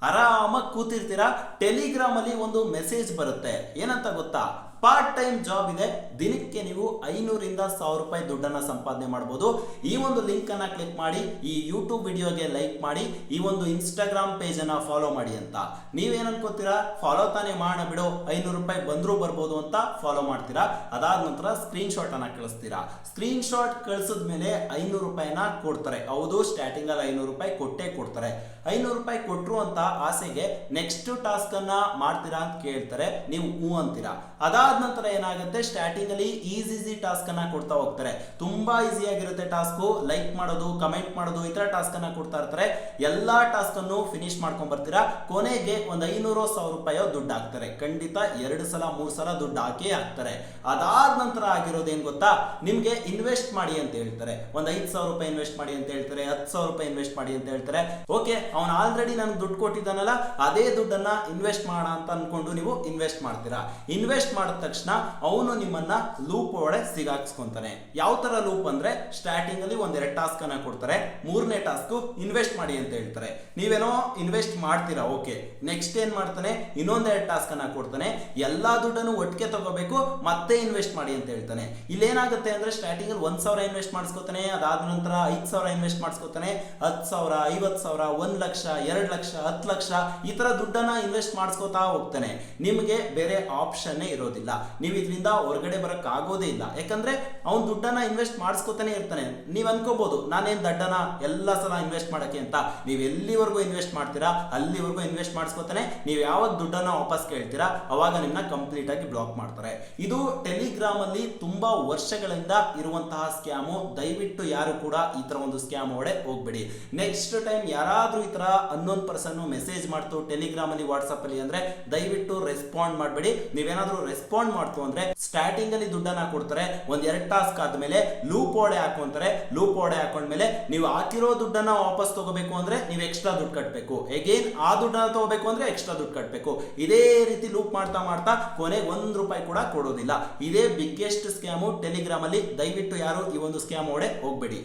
ಆರಾಮಾಗಿ ಕೂತಿರ್ತೀರಾ, ಟೆಲಿಗ್ರಾಮ್ ಅಲ್ಲಿ ಒಂದು ಮೆಸೇಜ್ ಬರುತ್ತೆ. ಏನಂತ ಗೊತ್ತಾ? ಪಾರ್ಟ್ ಟೈಮ್ ಜಾಬ್ ಇದೆ, ದಿನಕ್ಕೆ ನೀವು 500 ರಿಂದ 1000 ರೂಪಾಯಿ ದುಡ್ಡನ್ನ ಸಂಪಾದನೆ ಮಾಡಬಹುದು. ಈ ಒಂದು ಲಿಂಕ್ ಅನ್ನ ಕ್ಲಿಕ್ ಮಾಡಿ, ಈ ಯೂಟ್ಯೂಬ್ ವಿಡಿಯೋಗೆ ಲೈಕ್ ಮಾಡಿ, ಈ ಒಂದು ಇನ್ಸ್ಟಾಗ್ರಾಮ್ ಪೇಜ್ ಅನ್ನ ಫಾಲೋ ಮಾಡಿ ಅಂತ. ನೀವೇನ್ ಅನ್ಕೋತೀರಾ? ಫಾಲೋ ತಾನೇ ಮಾಡೋಣ ಬಿಡು, 500 ರೂಪಾಯಿ ಬಂದ್ರೂ ಬರ್ಬೋದು ಅಂತ ಫಾಲೋ ಮಾಡ್ತೀರಾ. ಅದಾದ ನಂತರ ಸ್ಕ್ರೀನ್ ಶಾಟ್ ಅನ್ನ ಕಳಿಸ್ತೀರಾ. ಸ್ಕ್ರೀನ್ ಶಾಟ್ ಕಳಿಸಿದ ಮೇಲೆ 500 ರೂಪಾಯಿನ ಕೊಡ್ತಾರೆ. ಹೌದು, ಸ್ಟಾರ್ಟಿಂಗ್ ಅಲ್ಲಿ 500 ರೂಪಾಯಿ ಕೊಟ್ಟೇ ಕೊಡ್ತಾರೆ. 500 ರೂಪಾಯಿ ಕೊಟ್ರು ಅಂತ ಆಸೆಗೆ ನೆಕ್ಸ್ಟ್ ಟಾಸ್ಕ್ ಅನ್ನ ಮಾಡ್ತೀರಾ ಅಂತ ಕೇಳ್ತಾರೆ. ನೀವು ಹೂ ಅಂತೀರಾ. ಅದಾದ ನಂತರ ಏನಾಗುತ್ತೆ, ಸ್ಟಾರ್ಟಿಂಗ್ ಅಲ್ಲಿ ಈಸಿ ಟಾಸ್ಕ್ ಅನ್ನ ಕೊಡ್ತಾ ಹೋಗ್ತಾರೆ. ತುಂಬಾ ಈಸಿ ಆಗಿರುತ್ತೆ ಟಾಸ್ಕ್. ಲೈಕ್ ಮಾಡೋದು, ಕಮೆಂಟ್ ಮಾಡೋದು, ಈ ತರ ಟಾಸ್ಕ್ ಅನ್ನ ಕೊಡ್ತಾ ಇರ್ತಾರೆ. ಎಲ್ಲಾ ಟಾಸ್ಕ್ ಅನ್ನು ಫಿನಿಶ್ ಮಾಡ್ಕೊಂಡ್ ಬರ್ತೀರಾ. ಕೊನೆಗೆ ಒಂದ್ 500-1000 ರೂಪಾಯಿ ದುಡ್ಡು ಹಾಕ್ತಾರೆ. ಖಂಡಿತ 2 ಸಲ 3 ಸಲ ದುಡ್ಡು ಹಾಕೇ ಹಾಕ್ತಾರೆ. ಅದಾದ ನಂತರ ಆಗಿರೋದೇನ್ ಗೊತ್ತಾ? ನಿಮ್ಗೆ ಇನ್ವೆಸ್ಟ್ ಮಾಡಿ ಅಂತ ಹೇಳ್ತಾರೆ. ಒಂದ್ 5,000 ರೂಪಾಯಿ ಇನ್ವೆಸ್ಟ್ ಮಾಡಿ ಅಂತ ಹೇಳ್ತಾರೆ, 10,000 ರೂಪಾಯಿ ಇನ್ವೆಸ್ಟ್ ಮಾಡಿ ಅಂತ ಹೇಳ್ತಾರೆ. ಓಕೆ, ಅವನು ಆಲ್ರೆಡಿ ನನ್ಗೆ ದುಡ್ಡು ಕೊಟ್ಟಿದ್ದಾನಲ್ಲ, ಅದೇ ದುಡ್ಡನ್ನ ಇನ್ವೆಸ್ಟ್ ಮಾಡೋಣ ಅಂತ ಅನ್ಕೊಂಡು ನೀವು ಇನ್ವೆಸ್ಟ್ ಮಾಡ್ತೀರಾ. ಇನ್ವೆಸ್ಟ್ ಮಾಡಿದ ತಕ್ಷಣ ಅವನು ನಿಮ್ಮನ್ನ ಲೂಪ್ ಒಳಗೆ ಸಿಗಾಕ್ಸ್ಕೊಂತಾನೆ. ಯಾವ ತರ ಲೂಪ್ ಅಂದ್ರೆ, ಸ್ಟಾರ್ಟಿಂಗ್ ಅಲ್ಲಿ ಒಂದೆರಡು ಟಾಸ್ಕ್ ಅನ್ನ ಕೊಡ್ತಾರೆ. 3ನೇ ಟಾಸ್ಕ್ ಇನ್ವೆಸ್ಟ್ ಮಾಡಿ ಅಂತ ಹೇಳ್ತಾರೆ. ನೀವೇನೋ ಇನ್ವೆಸ್ಟ್ ಮಾಡ್ತೀರಾ, ಓಕೆ. ನೆಕ್ಸ್ಟ್ ಏನ್ ಮಾಡ್ತಾನೆ, ಇನ್ನೊಂದೆರಡು ಟಾಸ್ಕ್ ಅನ್ನ ಕೊಡ್ತಾನೆ. ಎಲ್ಲಾ ದುಡ್ಡನ್ನು ಒಟ್ಟಿಗೆ ತಗೋಬೇಕು, ಮತ್ತೆ ಇನ್ವೆಸ್ಟ್ ಮಾಡಿ ಅಂತ ಹೇಳ್ತಾನೆ. ಇಲ್ಲೇನಾಗುತ್ತೆ ಅಂದ್ರೆ, ಸ್ಟಾರ್ಟಿಂಗ್ ಅಲ್ಲಿ 1,000 ಇನ್ವೆಸ್ಟ್ ಮಾಡಿಸ್ಕೊತಾನೆ. ಅದಾದ ನಂತರ 5,000 ಇನ್ವೆಸ್ಟ್ ಮಾಡಿಸ್ಕೊತಾನೆ. 10,000, 50,000, 1 ಲಕ್ಷ, 2 ಲಕ್ಷ, 10 ಲಕ್ಷ, ಈ ತರ ದುಡ್ಡನ್ನ ಇನ್ವೆಸ್ಟ್ ಮಾಡಿಸ್ಕೊತಾ ಹೋಗ್ತಾನೆ. ನಿಮ್ಗೆ ಬೇರೆ ಆಪ್ಷನ್ ಇರೋದಿಲ್ಲ. ನೀವು ಇದರಿಂದ ಹೊರಗಡೆ ಬರಕ್ ಆಗೋದೇ ಇಲ್ಲ. ಯಾಕಂದ್ರೆ ಅವ್ನು ದುಡ್ಡನ್ನ ಇನ್ವೆಸ್ಟ್ ಮಾಡಿಸ್ಕೊತಾನೆ ಇರ್ತಾನೆ. ನೀವ್ ಅನ್ಕೋಬಹುದು, ನಾನೇನ್ ದಡ್ಡನ ಎಲ್ಲ ಸಲ ಇನ್ವೆಸ್ಟ್ ಮಾಡಕ್ಕೆ ಅಂತ. ನೀವ್ ಎಲ್ಲಿವರೆಗೂ ಇನ್ವೆಸ್ಟ್ ಮಾಡ್ತೀರಾ ಅಲ್ಲಿವರೆಗೂ ಇನ್ವೆಸ್ಟ್ ಮಾಡಿಸ್ಕೊತಾನೆ. ನೀವು ಯಾವಾಗ ದುಡ್ಡನ್ನ ವಾಪಸ್ ಕೇಳ್ತೀರಾ ಅವಾಗ ನಿಮ್ಮನ್ನ ಕಂಪ್ಲೀಟ್ ಆಗಿ ಬ್ಲಾಕ್ ಮಾಡ್ತಾರೆ. ಇದು ಟೆಲಿಗ್ರಾಮ್ ಅಲ್ಲಿ ತುಂಬಾ ವರ್ಷಗಳಿಂದ ಇರುವಂತಹ ಸ್ಕ್ಯಾಮು. ದಯವಿಟ್ಟು ಯಾರು ಕೂಡ ಈ ತರ ಒಂದು ಸ್ಕ್ಯಾಮ್ ಒಡೆ ಹೋಗ್ಬೇಡಿ. ನೆಕ್ಸ್ಟ್ ಟೈಮ್ ಯಾರಾದ್ರೂ ಈ ತರ ಅನ್ನೋನ್ ಪರ್ಸನ್ ಮೆಸೇಜ್ ಮಾಡ್ತು ಟೆಲಿಗ್ರಾಮ್ ಅಲ್ಲಿ, ವಾಟ್ಸ್ಆಪ್ ಅಲ್ಲಿ ಅಂದ್ರೆ ದಯವಿಟ್ಟು ರೆಸ್ಪಾಂಡ್ ಮಾಡಬೇಡಿ. ನೀವೇನಾದ್ರೂ ರೆಸ್ಪಾಂಡ್ ಮಾಡ್ತು ಅಂದ್ರೆ ಸ್ಟಾರ್ಟಿಂಗ್ ಅಲ್ಲಿ ದುಡ್ಡನ್ನ ಕೊಡ್ತಾರೆ. ಒಂದ್ 2 ಟಾಸ್ಕ್ ಆದ್ಮೇಲೆ ಲೂಪ್ ಓಡೆ ಹಾಕೊಂತಾರೆ. ಲೂಪ್ ಓಡೆ ಹಾಕೊಂಡ್ಮೇಲೆ ನೀವು ಹಾಕಿರೋ ದುಡ್ಡನ್ನ ವಾಪಸ್ ತಗೋಬೇಕು ಅಂದ್ರೆ ನೀವು ಎಕ್ಸ್ಟ್ರಾ ದುಡ್ಡು ಕಟ್ಟಬೇಕು. ಅಗೇನ್ ಆ ದುಡ್ಡನ್ನ ತಗೋಬೇಕು ಅಂದ್ರೆ ಎಕ್ಸ್ಟ್ರಾ ದುಡ್ಡು ಕಟ್ಟಬೇಕು. ಇದೇ ರೀತಿ ಲೂಪ್ ಮಾಡ್ತಾ ಮಾಡ್ತಾ ಕೊನೆಗೆ 1 ರೂಪಾಯಿ ಕೂಡ ಕೊಡೋದಿಲ್ಲ. ಇದೇ ಬಿಗ್ಗೆಸ್ಟ್ ಸ್ಕ್ಯಾಮು ಟೆಲಿಗ್ರಾಮ್ ಅಲ್ಲಿ. ದಯವಿಟ್ಟು ಯಾರು ಈ ಒಂದು ಸ್ಕ್ಯಾಮ್ ಓಡೆ ಹೋಗ್ಬೇಡಿ.